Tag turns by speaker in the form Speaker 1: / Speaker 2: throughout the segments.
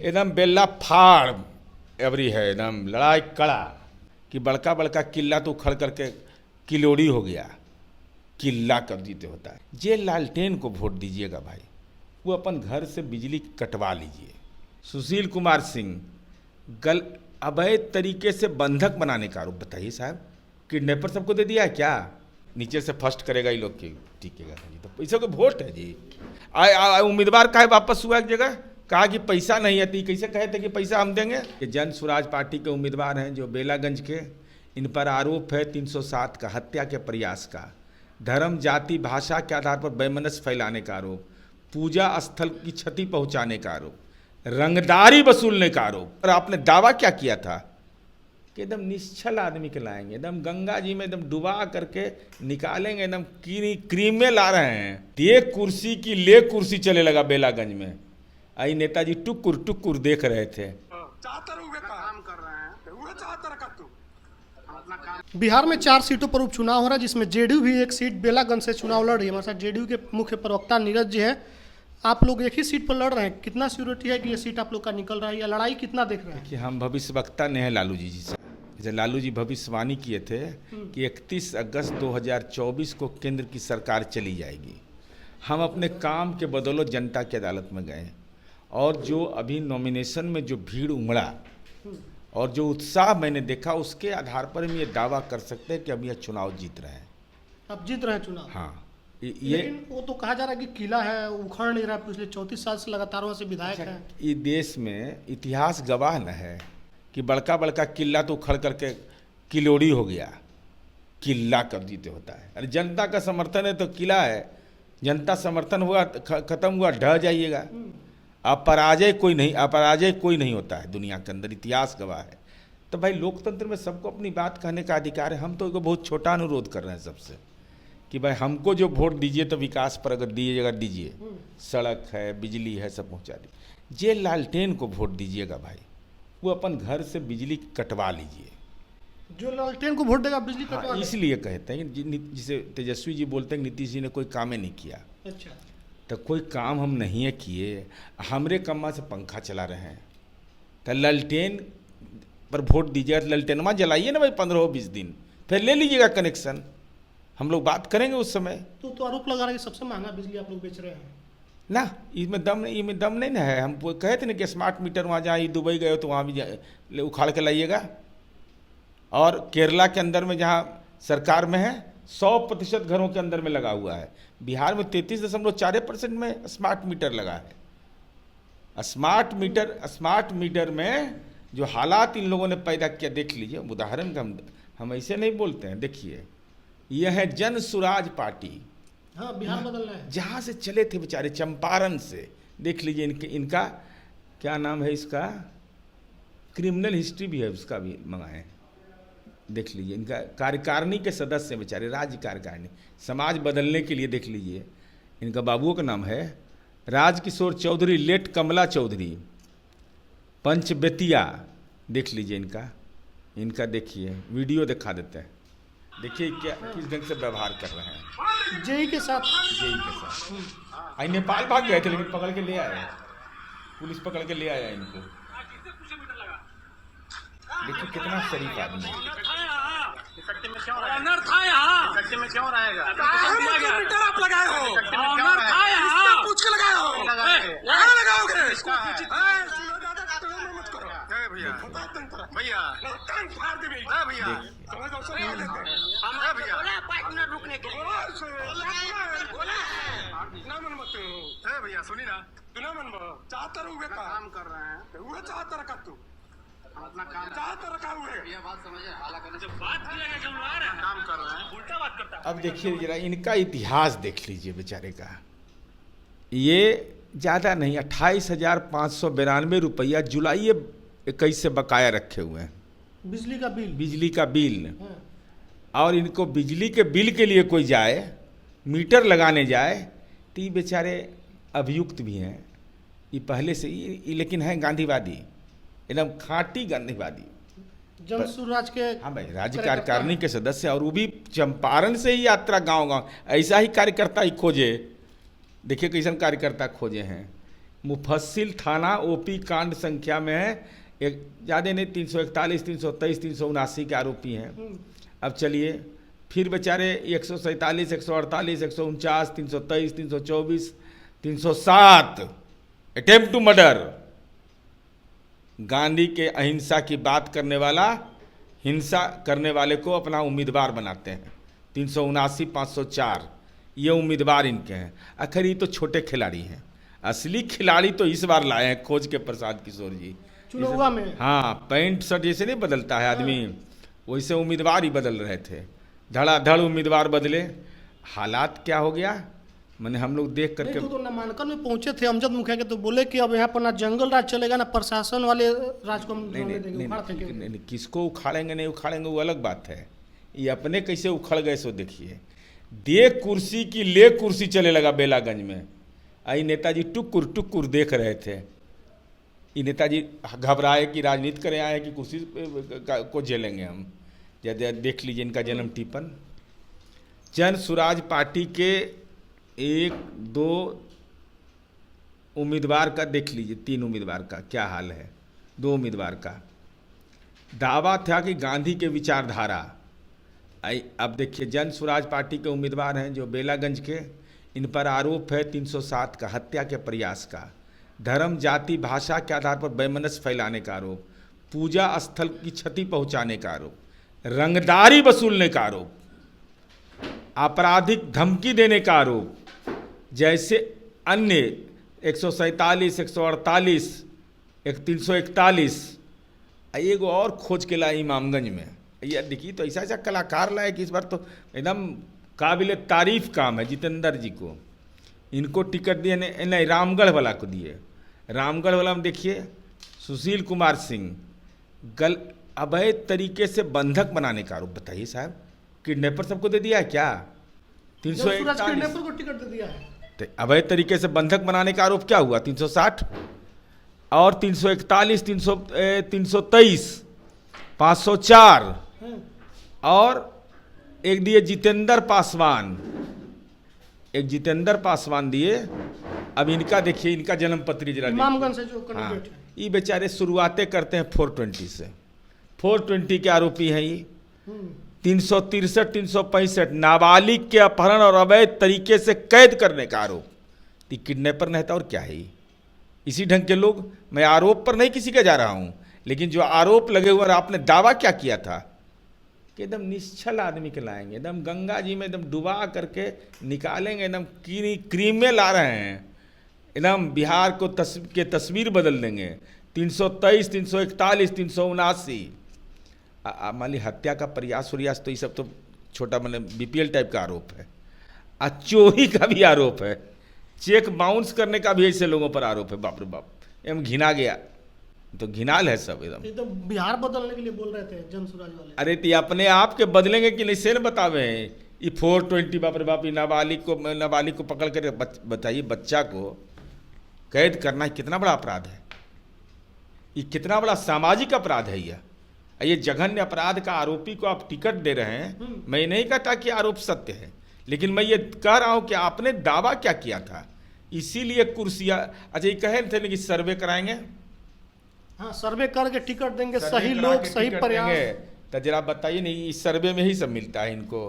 Speaker 1: एकदम बेल्ला फाड़ एवरी है, एकदम लड़ाई कड़ा कि बड़का बड़का किला तो उखड़ करके किलोड़ी हो गया, किला कर दीते होता है। जे लालटेन को वोट दीजिएगा भाई, वो अपन घर से बिजली कटवा लीजिए। सुशील कुमार सिंह अवैध तरीके से बंधक बनाने का आरोप, बताइए साहब, किडनैपर सबको दे दिया है क्या? नीचे से फर्स्ट करेगा ये लोग की टिकेगा जी, तो पैसे को वोट है जी। उम्मीदवार काहे वापस हुआ एक जगह, कहा कि पैसा नहीं है, तो कैसे कहे थे कि पैसा हम देंगे? कि जन स्वराज पार्टी के उम्मीदवार हैं जो बेलागंज के, इन पर आरोप है 307 का, हत्या के प्रयास का, धर्म जाति भाषा के आधार पर वैमनस्य फैलाने का आरोप, पूजा स्थल की क्षति पहुंचाने का आरोप, रंगदारी वसूलने का आरोप। और आपने दावा क्या किया था कि एकदम निश्चल आदमी के लाएंगे, एकदम गंगा जी में एकदम डुबा करके निकालेंगे, एकदम क्रीम में ला रहे हैं। ये कुर्सी की ले कुर्सी चले लगा बेलागंज में। आई नेताजी टुकुर टुकुर देख रहे थे।
Speaker 2: बिहार में 4 सीटों पर उपचुनाव हो रहा है, जिसमें जेडीयू भी एक सीट बेलागंज से चुनाव लड़ रही है। हमारे साथ जेडीयू के मुख्य प्रवक्ता नीरज जी है। आप लोग एक ही सीट पर लड़ रहे हैं, कितना सिक्योरिटी है कि ये सीट आप लोग का निकल रहा है, या लड़ाई कितना देख रहे हैं?
Speaker 1: कि हम भविष्यवक्ता नहीं है लालू जी से। जैसे लालू जी भविष्यवाणी किए थे कि 31 अगस्त 2024 को केंद्र की सरकार चली जाएगी। हम अपने काम के बदौलत जनता की अदालत में गए, और जो अभी नॉमिनेशन में जो भीड़ उमड़ा और जो उत्साह मैंने देखा, उसके आधार पर हम ये दावा कर सकते हैं कि अब यह चुनाव जीत रहे हैं।
Speaker 2: अब जीत रहे हैं चुनाव?
Speaker 1: हाँ।
Speaker 2: लेकिन वो तो कहा जा रहा है कि किला है, उखड़ नहीं रहा, पिछले 34 साल से लगातार वहाँ से विधायक है।
Speaker 1: ये देश में इतिहास गवाह न है कि बड़का बड़का किला तो उखड़ करके किलोड़ी हो गया, किला कर दीते होता है। अरे जनता का समर्थन है तो किला है, जनता समर्थन हुआ खत्म हुआ, ढह जाइएगा। अपराजय कोई नहीं होता है दुनिया के अंदर, इतिहास गवाह है। तो भाई लोकतंत्र में सबको अपनी बात कहने का अधिकार है। हम तो एक बहुत छोटा अनुरोध कर रहे हैं सबसे कि भाई हमको जो वोट दीजिए तो विकास पर अगर दीजिएगा दीजिए, सड़क है, बिजली है, सब पहुंचा दीजिए। जे लालटेन को वोट दीजिएगा भाई, वो अपन घर से बिजली कटवा लीजिए।
Speaker 2: जो लालटेन को वोट देगा बिजली कटवा?
Speaker 1: इसलिए कहते हैं कि जिसे तेजस्वी जी बोलते हैं नीतीश जी ने कोई काम ही नहीं किया।
Speaker 2: अच्छा,
Speaker 1: तो कोई काम हम नहीं किए, हमरे कम्मा से पंखा चला रहे हैं। तो लालटेन पर वोट दीजिएगा, तो लालटेनमा जलाइए ना भाई 15-20 दिन, फिर ले लीजिएगा कनेक्शन। हम लोग बात करेंगे उस समय।
Speaker 2: तो आरोप लगा रहे हैं कि सबसे महंगा बिजली आप लोग बेच रहे हैं
Speaker 1: ना, इसमें दम नहीं ना है। हम कहे थे ना कि स्मार्ट मीटर वहाँ जहाँ दुबई गए हो तो वहाँ भी उखाड़ के लाइएगा। और केरला के अंदर में जहाँ सरकार में है 100% घरों के अंदर में लगा हुआ है। बिहार में 33.4% में स्मार्ट मीटर लगा है। स्मार्ट मीटर में जो हालात इन लोगों ने पैदा किया देख लीजिए। उदाहरण का हम ऐसे नहीं बोलते हैं। देखिए, यह है जन स्वराज पार्टी।
Speaker 2: हाँ, बिहार बदलना है।
Speaker 1: जहाँ से चले थे बेचारे, चंपारण से। देख लीजिए इनका क्या नाम है, इसका क्रिमिनल हिस्ट्री भी है, उसका भी मंगाए। देख लीजिए, इनका कार्यकारिणी के सदस्य बेचारे, राज्य कार्यकारिणी, समाज बदलने के लिए। देख लीजिए, इनका बाबुओं का नाम है राजकिशोर चौधरी, लेट कमला चौधरी, पंचबेतिया। देख लीजिए इनका देखिए, वीडियो दिखा देते हैं। देखिए क्या किस ढंग से व्यवहार कर रहे हैं
Speaker 2: जेई के साथ।
Speaker 1: आई नेपाल भाग गए थे, लेकिन पकड़ के ले आए, पुलिस पकड़ के ले आया इनको। देखिए कितना शरीफ आदमी है।
Speaker 3: भैया सुनी ना, तू ना मन चाहता रहूँगा काम कर रहे हैं, वो चाहता रखा तू अपना काम चाहता रखा हुए। ये बात समझे, हालांकि बात काम कर रहे हैं, उल्टा बात करता है।
Speaker 1: अब देखिए जरा इनका इतिहास देख लीजिए बेचारे का। ये ज़्यादा नहीं, 28,592 रुपया जुलाई 21 से बकाया रखे हुए हैं, बिजली का बिल।
Speaker 2: हाँ।
Speaker 1: और इनको बिजली के बिल के लिए कोई जाए, मीटर लगाने जाए, तो ये बेचारे अभियुक्त भी हैं। ये पहले से ही, लेकिन हैं गांधीवादी, एकदम खांटी गांधीवादी,
Speaker 2: जन स्वराज के।
Speaker 1: हाँ भाई, राज्य कार्यकारिणी के सदस्य, और वो भी चंपारण से ही यात्रा गांव गांव। ऐसा ही कार्यकर्ता ही खोजे। देखिए कैसन कार्यकर्ता खोजे हैं मुफस्सिल थाना ओपी कांड संख्या में है, एक ज़्यादा नहीं, 341, 323, 379 के आरोपी हैं। अब चलिए फिर बेचारे 147, 148, 149, 323, 324, 307 अटेम्प्ट टू मर्डर। गांधी के अहिंसा की बात करने वाला हिंसा करने वाले को अपना उम्मीदवार बनाते हैं। 379, 504 ये उम्मीदवार इनके हैं। आखिर ये तो छोटे खिलाड़ी हैं, असली खिलाड़ी तो इस बार लाए हैं खोज के प्रसाद किशोर जी
Speaker 2: चुनावा में।
Speaker 1: हाँ, पैंट शर्ट जैसे नहीं बदलता है आदमी, वैसे उम्मीदवार ही बदल रहे थे, धड़ाधड़ उम्मीदवार बदले। हालात क्या हो गया, मैंने हम लोग देख करके
Speaker 2: नहीं, तो नामांकन में पहुंचे थे अमजद मुखिया के, तो बोले कि अब यहाँ पर ना जंगल राज चलेगा ना प्रशासन वाले राज को हम
Speaker 1: नहीं
Speaker 2: होने
Speaker 1: नहीं
Speaker 2: देंगे,
Speaker 1: नहीं,
Speaker 2: उखाड़ फेंकेंगे।
Speaker 1: नहीं, नहीं, किसको उखाड़ेंगे नहीं उखाड़ेंगे वो अलग बात है, ये अपने कैसे उखड़ गए सो देखिए। दे कुर्सी की ले कुर्सी चले लगा बेलागंज में। आई नेताजी टुकुर टुकुर देख रहे थे, ये नेताजी घबराए कि राजनीति करे आए कि कुर्सी को झेलेंगे हम। देख लीजिए इनका जन्म टिप्पण। जन स्वराज पार्टी के 1, 2 उम्मीदवार का देख लीजिए, 3 उम्मीदवार का क्या हाल है। 2 उम्मीदवार का दावा था कि गांधी के विचारधारा। अब देखिए जन स्वराज पार्टी के उम्मीदवार हैं जो बेलागंज के, इन पर आरोप है 307 का, हत्या के प्रयास का, धर्म जाति भाषा के आधार पर वैमनस्य फैलाने का आरोप, पूजा स्थल की क्षति पहुंचाने का आरोप, रंगदारी वसूलने का आरोप, आपराधिक धमकी देने का आरोप, जैसे अन्य 147, 148, 341 एगो और खोज के लाए इमामगंज में। ये देखिए तो ऐसा ऐसा कलाकार लाए कि इस बार तो एकदम काबिल तारीफ काम है। जितेंद्र जी को इनको टिकट दिए नहीं, रामगढ़ वाला को दिए। रामगढ़ वाला में देखिए सुशील कुमार सिंह अवैध तरीके से बंधक बनाने का आरोप। बताइए साहब, किडनैपर सबको दे दिया है क्या? 341
Speaker 2: किडनैपर को टिकट दे दिया है।
Speaker 1: तो अवैध तरीके से बंधक बनाने का आरोप क्या हुआ? 360 और 341, 323, 504 और एक दिए जितेंद्र पासवान, एक जितेंद्र पासवान दिए। अब इनका देखिए, इनका जन्म पत्री जरा
Speaker 2: इमामगंज से जो
Speaker 1: हाँ,
Speaker 2: कैंडिडेट है।
Speaker 1: ये बेचारे शुरुआतें करते हैं 420 से। 420 के आरोपी हैं ये। 363, 365 नाबालिग के अपहरण और अवैध तरीके से कैद करने का आरोप। ये किडनैपर नहीं था और क्या है ये? इसी ढंग के लोग, मैं आरोप पर नहीं किसी का जा रहा हूं, लेकिन जो आरोप लगे हुए, आपने दावा क्या किया था कि एकदम निश्चल आदमी के लाएंगे, एकदम गंगा जी में एकदम डुबा करके निकालेंगे, एकदम क्रीमें ला रहे हैं, एकदम बिहार को तस्वीर बदल देंगे। 323, 341, 379 मान ली हत्या का प्रयास उरियास, तो ये सब तो छोटा मतलब बीपीएल टाइप का आरोप है। चोरी का भी आरोप है, चेक बाउंस करने का भी ऐसे लोगों पर आरोप है। बाप रे बाप, एम घिना गया, तो घिनाल है सब एकदम।
Speaker 2: ये तो बिहार बदलने के लिए बोल रहे थे जन स्वराज वाले।
Speaker 1: अरे तो अपने आप के बदलेंगे कि नहीं से न बतावे। ये 420 बाप रे बाप, नाबालिग को पकड़ कर बताइए, बच्चा को कैद करना कितना बड़ा अपराध है, ये कितना बड़ा सामाजिक अपराध है। ये जघन्य अपराध का आरोपी को आप टिकट दे रहे हैं। मैं नहीं कहता कि आरोप सत्य है, लेकिन मैं ये कह रहा हूं कि आपने दावा क्या किया था, इसीलिए कुर्सियां। अच्छा, ये कहे थे कि सर्वे कराएंगे,
Speaker 2: हाँ सर्वे करके टिकट देंगे,
Speaker 1: सर्वे
Speaker 2: सही
Speaker 1: करा
Speaker 2: लोग
Speaker 1: के
Speaker 2: सही
Speaker 1: टिकट
Speaker 2: प्रयास।
Speaker 1: देंगे। तो जरा बताइए नहीं, इस सर्वे में ही सब मिलता है इनको।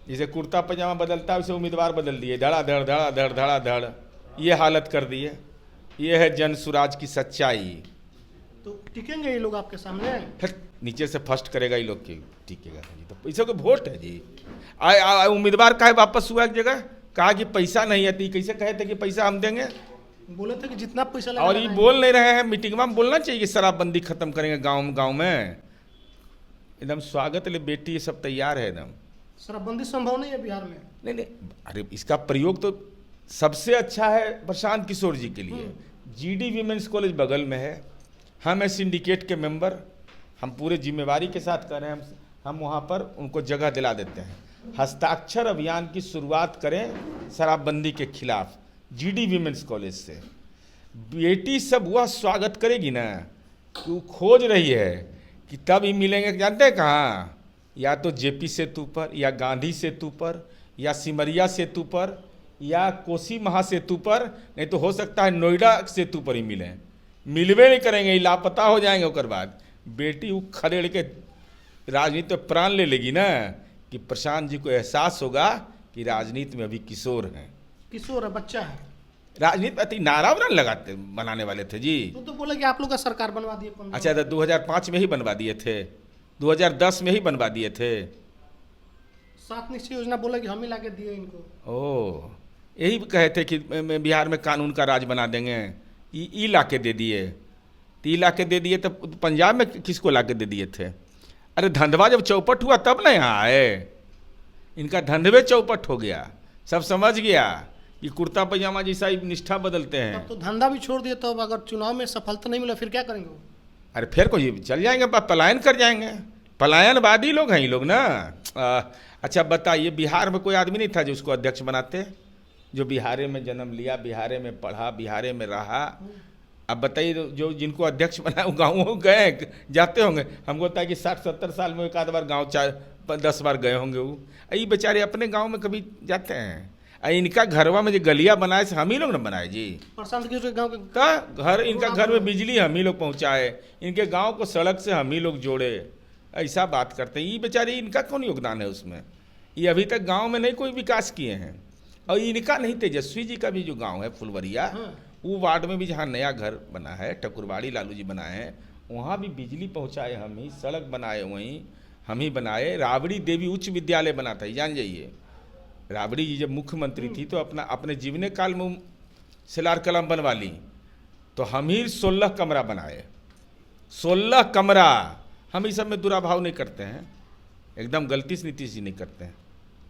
Speaker 1: जैसे कुर्ता पजामा बदलता है वैसे उम्मीदवार बदल दिए, धड़ाधड़ धड़ाधड़ धड़ाधड़, ये हालत कर दी है। ये है जन स्वराज की सच्चाई।
Speaker 2: तो टिकेंगे ये लोग आपके सामने?
Speaker 1: नीचे से फर्स्ट करेगा ये लोग की टिकेगा जी, तो पैसे को वोट है जी। उम्मीदवार का है वापस हुआ एक जगह, कहा कि पैसा नहीं है, तो कैसे कहे थे कि पैसा हम देंगे?
Speaker 2: बोले थे कि जितना पैसा लगेगा।
Speaker 1: और ये बोल नहीं रहे हैं, मीटिंग में बोलना चाहिए कि शराबबंदी खत्म करेंगे गांव में। एकदम स्वागत ले बेटी, ये सब तैयार है एकदम।
Speaker 2: शराबबंदी संभव नहीं है बिहार में।
Speaker 1: नहीं, अरे इसका प्रयोग तो सबसे अच्छा है प्रशांत किशोर जी के लिए। जीडी वीमेंस कॉलेज बगल में है, हम हैं सिंडिकेट के मेंबर, हम पूरे जिम्मेवारी के साथ कर रहे हैं। हम वहाँ पर उनको जगह दिला देते हैं। हस्ताक्षर अभियान की शुरुआत करें शराबबंदी के खिलाफ जीडी वीमेंस कॉलेज से। बेटी सब वह स्वागत करेगी ना, कि वो खोज रही है कि तब ही मिलेंगे। जानते हैं कहाँ? या तो जेपी सेतु पर, या गांधी सेतु पर, या सिमरिया सेतु पर, या कोसी महासेतु पर, नहीं तो हो सकता है नोएडा सेतु पर ही मिले, मिलवे नहीं करेंगे, ये लापता हो जाएंगे। उसके बाद बेटी वो खदेड़ के राजनीति में प्राण ले लेगी ना, कि प्रशांत जी को एहसास होगा कि राजनीति में अभी किशोर हैं,
Speaker 2: किशोर है, बच्चा है।
Speaker 1: राजनीति अति नारा लगाते बनाने वाले थे जी।
Speaker 2: तो बोले कि आप लोग का सरकार बनवा दिए 15।
Speaker 1: अच्छा, तो 2005 में ही बनवा दिए थे, 2010 में ही बनवा दिए थे।
Speaker 2: 7 निश्चय योजना बोले कि हम ही लाके दिए इनको।
Speaker 1: ओ, यही कहे थे कि बिहार में कानून का राज बना देंगे, ई ला के दे दिए, तो ई ला के दे दिए, तो पंजाब में किसको ला के दे दिए थे? अरे धंधवा जब चौपट हुआ तब ना यहाँ आए, इनका धंधवे चौपट हो गया, सब समझ गया कि कुर्ता पजामा जैसा ही निष्ठा बदलते हैं।
Speaker 2: तब तो धंधा भी छोड़ दिए, तो अब अगर चुनाव में सफलता नहीं मिला फिर क्या करेंगे वो?
Speaker 1: अरे फिर कोई चल जाएंगे, पलायन कर जाएंगे, पलायनवादी लोग हैं ये लोग ना। अच्छा बताइए, बिहार में कोई आदमी नहीं था जो उसको अध्यक्ष बनाते, जो बिहारे में जन्म लिया, बिहारे में पढ़ा, बिहारे में रहा। अब बताइए, जो जिनको अध्यक्ष बनाया वो गाँव गए जाते होंगे, हमको होता है कि 60-70 साल में एक आध बार गाँव 10 बार गए होंगे। वो ये बेचारे अपने गाँव में कभी जाते हैं? इनका घरवा में जो गलिया बनाए हम ही लोग ने बनाए जी।
Speaker 2: प्रशांत किशोर के गाँव के
Speaker 1: का घर, इनका घर में बिजली हम ही लोग पहुँचाए, इनके गाँव को सड़क से हम ही लोग जोड़े, ऐसा बात करते हैं। ये बेचारे, इनका कौन योगदान है उसमें? ये अभी तक गांव में नहीं कोई विकास किए हैं। और इनका नहीं, तेजस्वी जी का भी जो गांव है फुलवरिया, वो वार्ड में भी जहाँ नया घर बना है, ठकुरबाड़ी लालू जी बनाए हैं, वहाँ भी बिजली पहुँचाए हम ही, सड़क बनाए वहीं हम ही बनाए। राबड़ी देवी उच्च विद्यालय बना था, जान जाइए। राबड़ी जी जब मुख्यमंत्री थी तो अपने जीवने काल में सिलार कलम बनवा ली, तो हम ही 16 कमरा बनाए, 16 कमरा। हम इस सब में दुराभाव नहीं करते हैं, एकदम गलती से नीतीश जी नहीं करते हैं।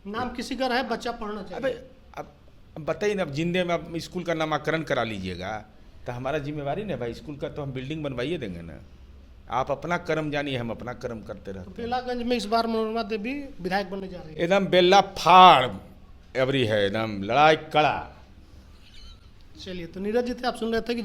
Speaker 2: नाम किसी का रहे, बच्चा पढ़ना चाहिए।
Speaker 1: अबे अब बताइए ना, अब जिंदे में अब स्कूल का नामाकरण करा लीजिएगा तो हमारा जिम्मेवारी नहीं भाई, स्कूल का तो हम बिल्डिंग बनवाइए देंगे ना। आप अपना कर्म जानिए, हम अपना कर्म करते रहते हैं।
Speaker 2: बेलागंज में इस बार मनोरमा देवी विधायक बनने जा रही है।
Speaker 1: एकदम बेला फाड़ एवरी है, एकदम लड़ाई कड़ा।
Speaker 2: चलिए, तो नीरज जी थे, आप सुन रहे थे कि